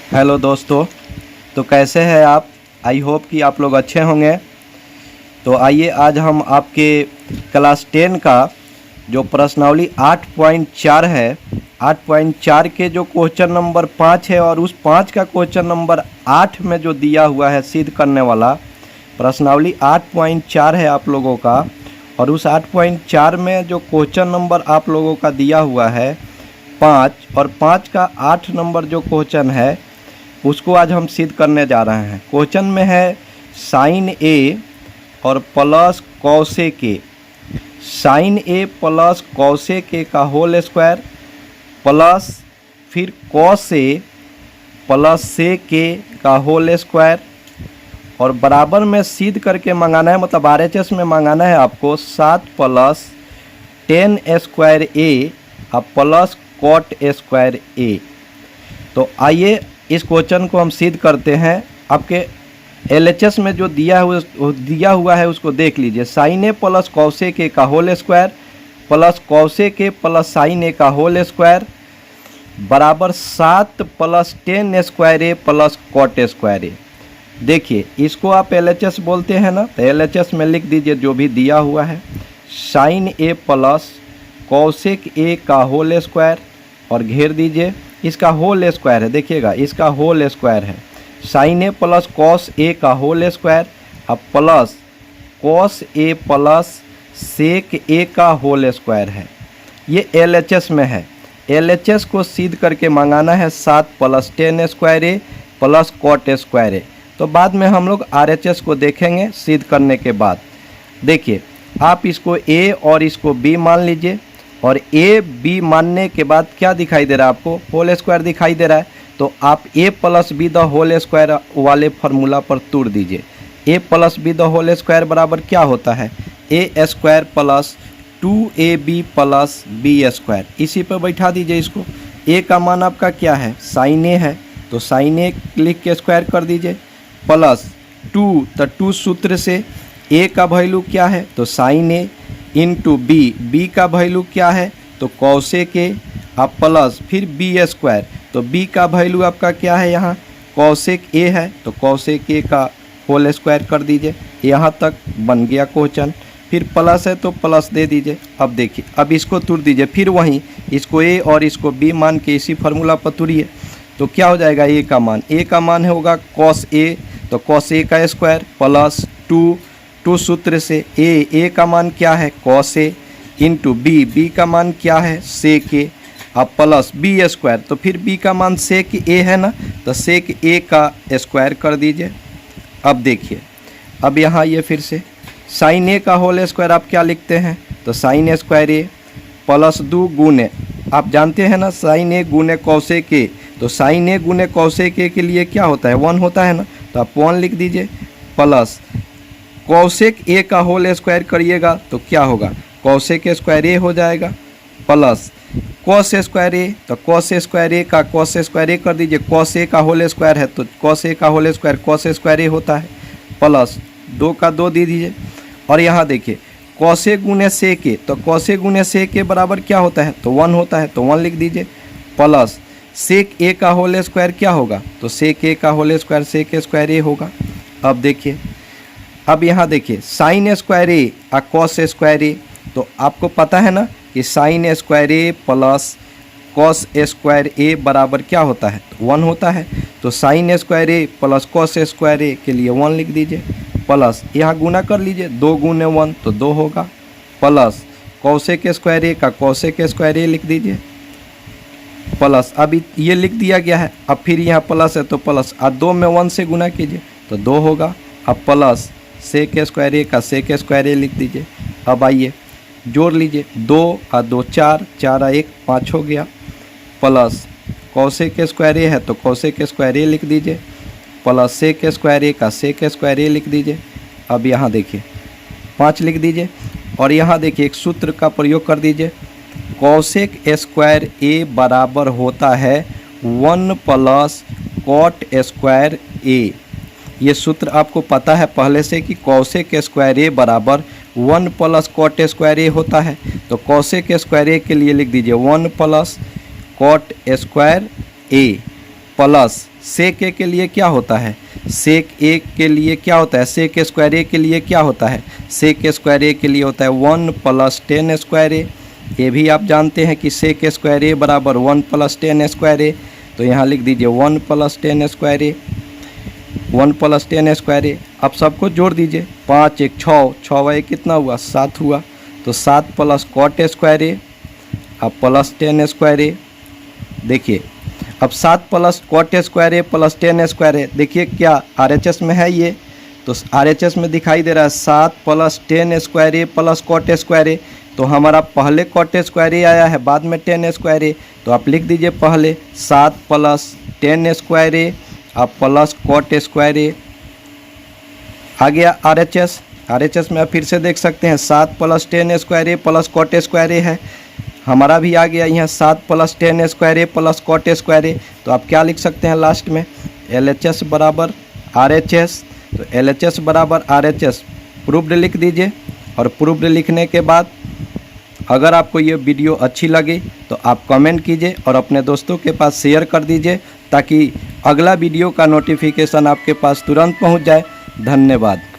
Hello दोस्तों, तो कैसे हैं आप। आई होप कि आप लोग अच्छे होंगे। तो आइए आज हम आपके क्लास 10 का जो प्रश्नावली 8.4 है, 8.4 के जो क्वेश्चन नंबर 5 है और उस 5 का क्वेश्चन नंबर 8 में जो दिया हुआ है सिद्ध करने वाला प्रश्नावली 8.4 है आप लोगों का। और उस 8.4 में जो क्वेश्चन नंबर आप लोगों का दिया हुआ है 5 और 5 का 8 नंबर जो क्वेश्चन है उसको आज हम सिद्ध करने जा रहे हैं। क्वेश्चन में है साइन ए और plus cosec A, sine A plus cosec A का होल स्क्वायर प्लस फिर cos A plus sec A का होल स्क्वायर और बराबर में सिद्ध करके मंगाना है, मतलब RHS में मंगाना है आपको 7 प्लस 10 स्क्वायर ए और प्लस कॉट स्क्वायर ए। तो आइए इस क्वेश्चन को हम सिद्ध करते हैं। आपके LHS में जो दिया हुआ है उसको देख लीजिए। Sine A plus cosec A का whole square plus cosec A plus sine A का होल स्क्वायर बराबर 7 plus 10 square A plus cot square A. देखिए इसको आप LHS बोलते हैं ना, तो LHS में लिख दीजिए जो भी दिया हुआ है। Sine A plus cosec A का होल स्क्वायर और घेर दीजिए, इसका होल स्क्वायर है, देखिएगा इसका होल स्क्वायर है। Sine A plus cos A का होल स्क्वायर अब plus cos A plus sec A का होल स्क्वायर है। ये LHS में है। LHS को सिद्ध करके मंगाना है 7 plus 10 square A plus cot square ए। तो बाद में हम लोग RHS को देखेंगे सिद्ध करने के बाद। देखिए आप इसको A और इसको B मान लीजिए और A B मानने के बाद क्या दिखाई दे रहा है आपको, होल स्क्वायर दिखाई दे रहा है। तो आप A plus B the whole square वाले फार्मूला पर तोड़ दीजिए। A plus B the whole square बराबर क्या होता है, A square plus 2AB plus B square. इसी पर बैठा दीजिए इसको। A का मान आपका क्या है, साइन ए है, तो साइन ए लिख के स्क्वायर कर दीजिए प्लस 2, तो 2 सूत्र से A का वैल्यू क्या है, तो साइन ए इंटू बी का वैल्यू क्या है, तो कॉसेक ए आप प्लस फिर बी स्क्वायर, तो बी का वैल्यू आपका क्या है यहाँ कॉसेक ए है, तो कॉसेक ए का होल स्क्वायर कर दीजिए। यहाँ तक बन गया क्वेश्चन। फिर प्लस है तो प्लस दे दीजिए। अब देखिए अब इसको तुर दीजिए, फिर वहीं इसको ए और इसको बी मान के इसी फार्मूला पर तुरिए। तो क्या हो जाएगा, ए का मान होगा कॉस ए, तो कॉस ए का स्क्वायर प्लस 2 सूत्र से ए का मान क्या है कॉस ए इंटू बी का मान क्या है सेक ए अब प्लस बी स्क्वायर, तो फिर बी का मान सेक ए है ना, तो सेक ए का स्क्वायर कर दीजिए। अब देखिए अब यहाँ ये फिर से साइन ए का होल स्क्वायर आप क्या लिखते हैं, तो साइन स्क्वायर ए प्लस 2 गुने, आप जानते हैं ना साइन ए गुने कॉसेक ए, तो साइन ए गुने कॉसेक ए के लिए क्या होता है 1 होता है ना, तो आप 1 लिख दीजिए प्लस कॉसेक ए का होल स्क्वायर करिएगा तो क्या होगा कॉसेक स्क्वायर ए हो जाएगा प्लस कॉस स्क्वायर ए, तो कॉस स्क्वायर ए का कॉस स्क्वायर ए कर दीजिए। कॉस ए का होल स्क्वायर है तो कॉस ए का होल स्क्वायर कॉस स्क्वायर ए होता है प्लस 2 का 2 दे दीजिए। और यहाँ देखिए कॉस ए गुने सेक ए, तो कॉस ए गुने सेक ए बराबर क्या होता है, तो 1 होता है, तो 1 लिख दीजिए प्लस सेक ए का होल स्क्वायर क्या होगा, तो सेक ए का होल स्क्वायर सेक स्क्वायर ए होगा। अब देखिए अब यहाँ देखिए साइन स्क्वायर ए और कॉस स्क्वायर ए, तो आपको पता है ना कि sine square A plus cos square ए बराबर क्या होता है, तो 1 होता है। तो sine square A plus cos square ए के लिए 1 लिख दीजिए प्लस यहाँ गुना कर लीजिए 2 गुने 1 तो 2 होगा प्लस कॉसेक स्क्वायर ए का कॉसेक स्क्वायर ए लिख दीजिए प्लस अभी ये लिख दिया गया है। अब फिर यहाँ प्लस है तो प्लस, अब 2 में 1 से गुना कीजिए तो 2 होगा। अब प्लस सेक स्क्वायर ए का सेक स्क्वायर ए लिख दीजिए। अब आइए जोड़ लीजिए 2 और 2 4, 4 और 1 5 हो गया प्लस कॉसेक स्क्वायर ए है तो कॉसेक स्क्वायर ए लिख दीजिए प्लस सेक स्क्वायर ए का सेक स्क्वायर ए लिख दीजिए। अब यहाँ देखिए 5 लिख दीजिए और यहाँ देखिए एक सूत्र का प्रयोग कर दीजिए, कॉसेक स्क्वायर ए बराबर होता है 1 प्लस कॉट स्क्वायर ए। ये सूत्र आपको पता है पहले से कि कॉसेक स्क्वायर ए बराबर 1 प्लस कॉट स्क्वायर ए होता है। तो कॉसेक स्क्वायर ए के लिए लिख दीजिए 1 plus cot square A plus sec ए के लिए क्या होता है, सेक ए के लिए क्या होता है, सेक स्क्वायर ए के लिए क्या होता है, सेक स्क्वायर ए के लिए होता है 1 + 10 स्क्वायर ए। ये भी आप जानते हैं कि सेक स्क्वायर ए बराबर 1 + 10 स्क्वायर ए। तो यहाँ लिख दीजिए 1 + 10 स्क्वायर ए, 1 + 10 स्क्वायर ए। अब सबको जोड़ दीजिए, 5 1 6, 6 1 कितना हुआ, 7 हुआ। तो 7 + cot स्क्वायर ए अब + 10 स्क्वायर ए। देखिए अब 7 + cot square A + 10 square A, देखिए क्या RHS में है ये, तो RHS में दिखाई दे रहा है 7 + 10 स्क्वायर ए + cot स्क्वायर ए। तो हमारा पहले cot स्क्वायर ए आया है, बाद में 10 स्क्वायर ए। तो आप लिख दीजिए पहले 7 + 10 स्क्वायर ए अब + cot स्क्वायर ए। आ गया RHS में आप फिर से देख सकते हैं 7 + 10 स्क्वायर ए + cot स्क्वायर ए है, हमारा भी आ गया यहाँ 7 + 10 स्क्वायर ए + cot स्क्वायर ए। तो आप क्या लिख सकते हैं लास्ट में, LHS बराबर RHS। तो LHS बराबर RHS प्रूव्ड लिख दीजिए। और प्रूव्ड लिखने के बाद अगर आपको ये वीडियो अच्छी लगी तो आप कमेंट कीजिए और अपने दोस्तों के पास शेयर कर दीजिए, ताकि अगला वीडियो का नोटिफिकेशन आपके पास तुरंत पहुंच जाए। धन्यवाद।